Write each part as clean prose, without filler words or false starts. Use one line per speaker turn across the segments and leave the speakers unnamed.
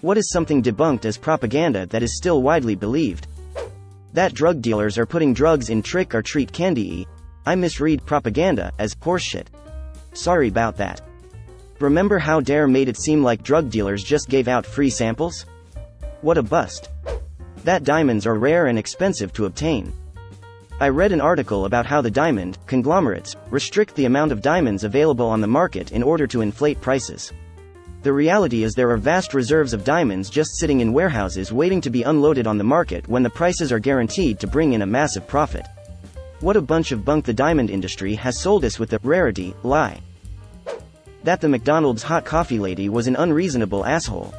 What is something debunked as propaganda that is still widely believed? That drug dealers are putting drugs in trick or treat candy. I misread propaganda as horseshit. Sorry about that. Remember how Dare made it seem like drug dealers just gave out free samples? What a bust. That diamonds are rare and expensive to obtain. I read an article about how the diamond conglomerates restrict the amount of diamonds available on the market in order to inflate prices. The reality is there are vast reserves of diamonds just sitting in warehouses waiting to be unloaded on the market when the prices are guaranteed to bring in a massive profit. What a bunch of bunk the diamond industry has sold us with the rarity lie. That the McDonald's hot coffee lady was an unreasonable asshole.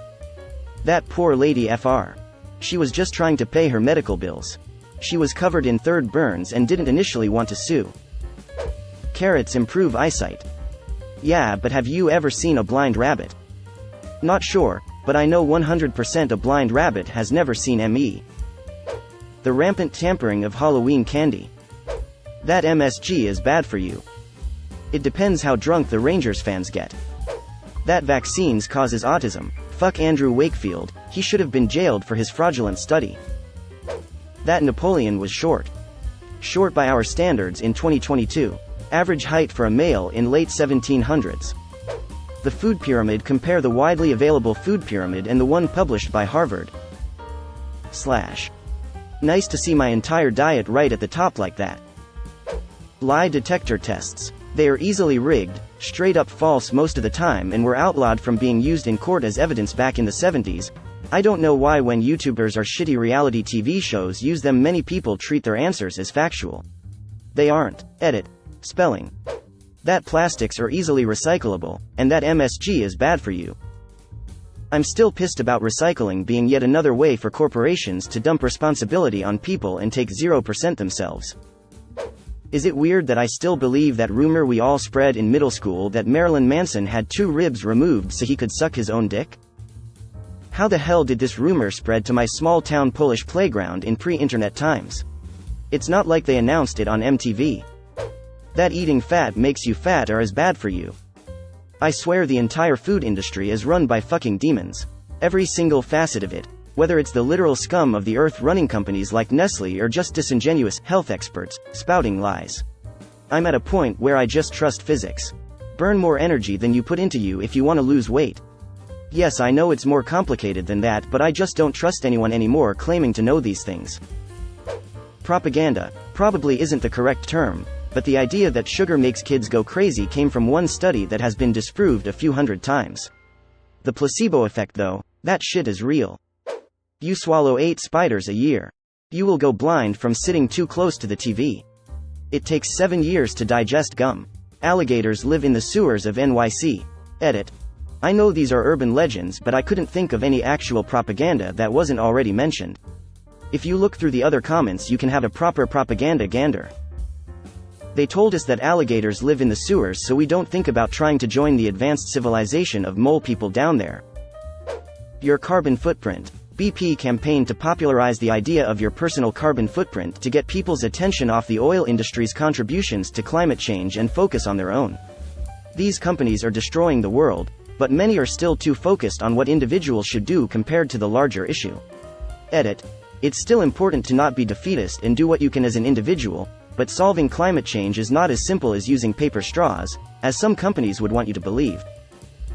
That poor lady FR. She was just trying to pay her medical bills. She was covered in third burns and didn't initially want to sue. Carrots improve eyesight. Yeah, but have you ever seen a blind rabbit? Not sure, but I know 100% a blind rabbit has never seen ME. The rampant tampering of Halloween candy. That MSG is bad for you. It depends how drunk the Rangers fans get. That vaccines causes autism. Fuck Andrew Wakefield, he should have been jailed for his fraudulent study. That Napoleon was short. Short by our standards in 2022. Average height for a male in late 1700s. The food pyramid. Compare the widely available food pyramid and the one published by Harvard. / Nice to see my entire diet right at the top like that. Lie detector tests. They are easily rigged, straight up false most of the time, and were outlawed from being used in court as evidence back in the 70s. I don't know why when YouTubers or shitty reality TV shows use them many people treat their answers as factual. They aren't. Edit. Spelling. That plastics are easily recyclable, and that MSG is bad for you. I'm still pissed about recycling being yet another way for corporations to dump responsibility on people and take 0% themselves. Is it weird that I still believe that rumor we all spread in middle school that Marilyn Manson had 2 ribs removed so he could suck his own dick? How the hell did this rumor spread to my small-town Polish playground in pre-internet times? It's not like they announced it on MTV. That eating fat makes you fatter is bad for you. I swear the entire food industry is run by fucking demons. Every single facet of it. Whether it's the literal scum of the earth running companies like Nestle or just disingenuous health experts spouting lies. I'm at a point where I just trust physics. Burn more energy than you put into you if you want to lose weight. Yes, I know it's more complicated than that, but I just don't trust anyone anymore claiming to know these things. Propaganda probably isn't the correct term, but the idea that sugar makes kids go crazy came from one study that has been disproved a few hundred times. The placebo effect though, that shit is real. You swallow 8 spiders a year. You will go blind from sitting too close to the TV. It takes 7 years to digest gum. Alligators live in the sewers of NYC. Edit. I know these are urban legends, but I couldn't think of any actual propaganda that wasn't already mentioned. If you look through the other comments you can have a proper propaganda gander. They told us that alligators live in the sewers so we don't think about trying to join the advanced civilization of mole people down there. Your carbon footprint. BP campaigned to popularize the idea of your personal carbon footprint to get people's attention off the oil industry's contributions to climate change and focus on their own. These companies are destroying the world, but many are still too focused on what individuals should do compared to the larger issue. Edit. It's still important to not be defeatist and do what you can as an individual, but solving climate change is not as simple as using paper straws, as some companies would want you to believe.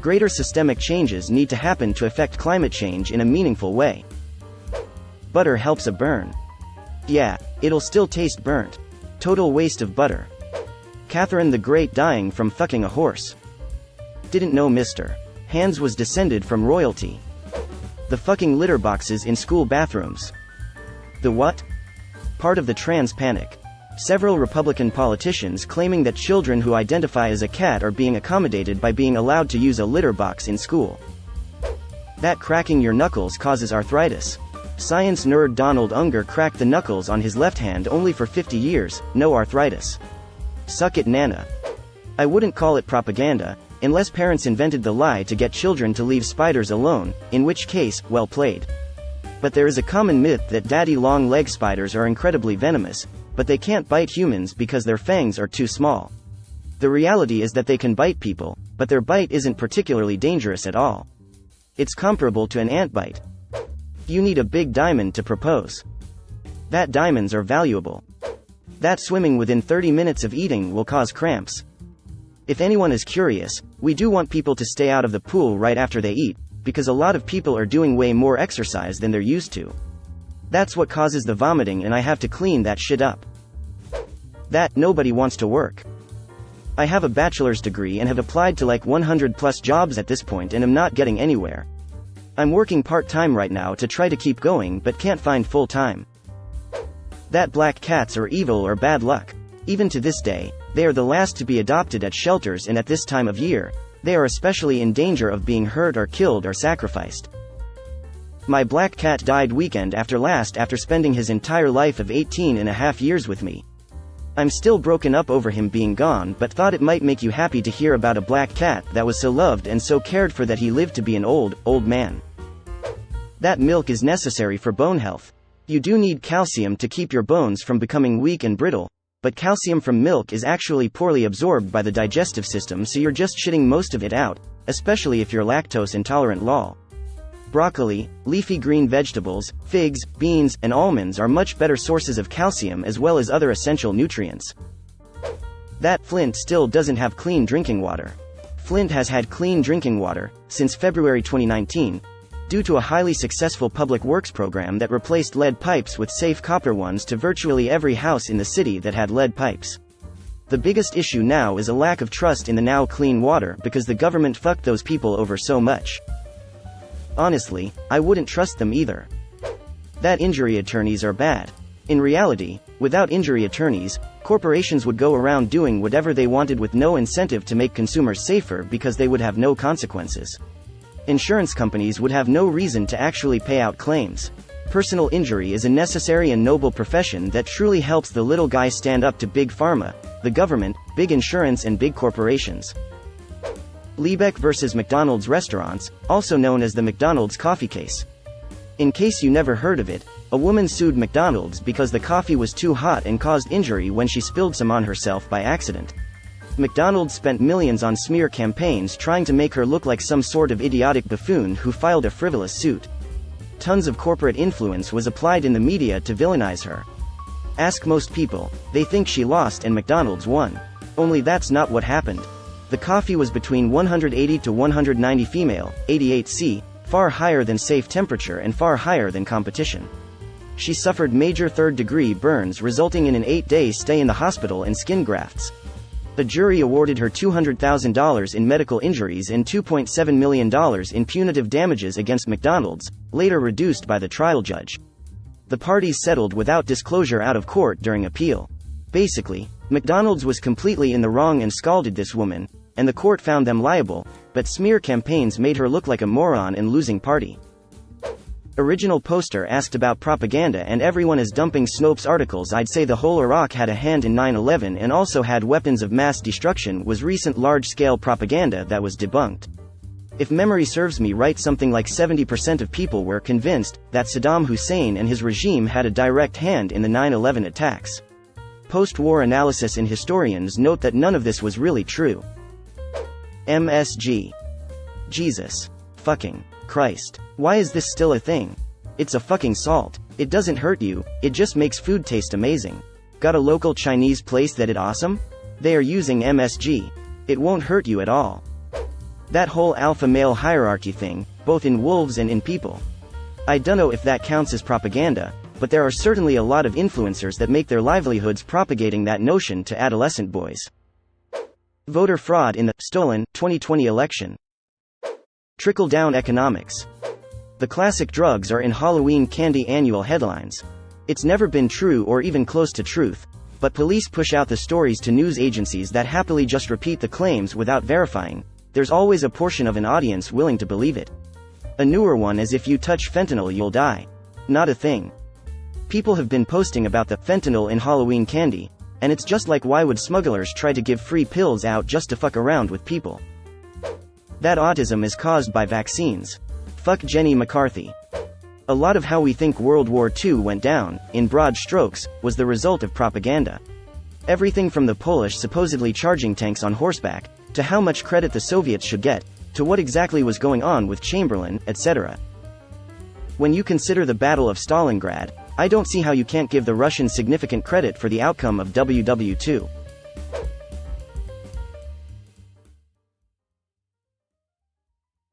Greater systemic changes need to happen to affect climate change in a meaningful way. Butter helps a burn. Yeah, it'll still taste burnt. Total waste of butter. Catherine the Great dying from fucking a horse. Didn't know Mr. Hands was descended from royalty. The fucking litter boxes in school bathrooms. The what? Part of the trans panic. Several Republican politicians claiming that children who identify as a cat are being accommodated by being allowed to use a litter box in school. That cracking your knuckles causes arthritis. Science nerd Donald Unger cracked the knuckles on his left hand only for 50 years, no arthritis. Suck it, Nana. I wouldn't call it propaganda, unless parents invented the lie to get children to leave spiders alone, in which case, well played. But there is a common myth that daddy long-leg spiders are incredibly venomous, but they can't bite humans because their fangs are too small. The reality is that they can bite people, but their bite isn't particularly dangerous at all. It's comparable to an ant bite. You need a big diamond to propose. That diamonds are valuable. That swimming within 30 minutes of eating will cause cramps. If anyone is curious, we do want people to stay out of the pool right after they eat, because a lot of people are doing way more exercise than they're used to. That's what causes the vomiting, and I have to clean that shit up. That, nobody wants to work. I have a bachelor's degree and have applied to like 100 plus jobs at this point and am not getting anywhere. I'm working part-time right now to try to keep going but can't find full-time. That black cats are evil or bad luck. Even to this day, they are the last to be adopted at shelters, and at this time of year, they are especially in danger of being hurt or killed or sacrificed. My black cat died weekend after last after spending his entire life of 18.5 years with me. I'm still broken up over him being gone, but thought it might make you happy to hear about a black cat that was so loved and so cared for that he lived to be an old man. That milk is necessary for bone health. You do need calcium to keep your bones from becoming weak and brittle, but calcium from milk is actually poorly absorbed by the digestive system, so you're just shitting most of it out, especially if you're lactose intolerant. Lol. Broccoli, leafy green vegetables, figs, beans, and almonds are much better sources of calcium as well as other essential nutrients. That Flint still doesn't have clean drinking water. Flint has had clean drinking water since February 2019, due to a highly successful public works program that replaced lead pipes with safe copper ones to virtually every house in the city that had lead pipes. The biggest issue now is a lack of trust in the now clean water because the government fucked those people over so much. Honestly, I wouldn't trust them either. That injury attorneys are bad. In reality, without injury attorneys, corporations would go around doing whatever they wanted with no incentive to make consumers safer because they would have no consequences. Insurance companies would have no reason to actually pay out claims. Personal injury is a necessary and noble profession that truly helps the little guy stand up to big pharma, the government, big insurance, and big corporations. Liebeck versus McDonald's restaurants, also known as the McDonald's coffee case. In case you never heard of it, a woman sued McDonald's because the coffee was too hot and caused injury when she spilled some on herself by accident. McDonald's spent millions on smear campaigns trying to make her look like some sort of idiotic buffoon who filed a frivolous suit. Tons of corporate influence was applied in the media to villainize her. Ask most people, they think she lost and McDonald's won. Only that's not what happened. The coffee was between 180 to 190 female, 88°C, far higher than safe temperature and far higher than competition. She suffered major third-degree burns resulting in an 8-day stay in the hospital and skin grafts. The jury awarded her $200,000 in medical injuries and $2.7 million in punitive damages against McDonald's, later reduced by the trial judge. The parties settled without disclosure out of court during appeal. Basically, McDonald's was completely in the wrong and scalded this woman, and the court found them liable, but smear campaigns made her look like a moron and losing party. Original poster asked about propaganda and everyone is dumping Snopes articles. I'd say the whole Iraq had a hand in 9/11 and also had weapons of mass destruction was recent large-scale propaganda that was debunked. If memory serves me right, something like 70% of people were convinced that Saddam Hussein and his regime had a direct hand in the 9/11 attacks. Post-war analysis and historians note that none of this was really true. MSG. Jesus. Fucking Christ. Why is this still a thing? It's a fucking salt. It doesn't hurt you, it just makes food taste amazing. Got a local Chinese place that it awesome? They are using MSG. It won't hurt you at all. That whole alpha male hierarchy thing, both in wolves and in people. I dunno if that counts as propaganda, but there are certainly a lot of influencers that make their livelihoods propagating that notion to adolescent boys. Voter fraud in the stolen 2020 election. Trickle-down economics. The classic drugs are in Halloween candy annual headlines. It's never been true or even close to truth, but police push out the stories to news agencies that happily just repeat the claims without verifying. There's always a portion of an audience willing to believe it. A newer one is if you touch fentanyl you'll die. Not a thing. People have been posting about the fentanyl in Halloween candy, and it's just like, why would smugglers try to give free pills out just to fuck around with people? That autism is caused by vaccines. Fuck Jenny McCarthy. A lot of how we think World War II went down, in broad strokes, was the result of propaganda. Everything from the Polish supposedly charging tanks on horseback, to how much credit the Soviets should get, to what exactly was going on with Chamberlain, etc. When you consider the Battle of Stalingrad, I don't see how you can't give the Russians significant credit for the outcome of WW2.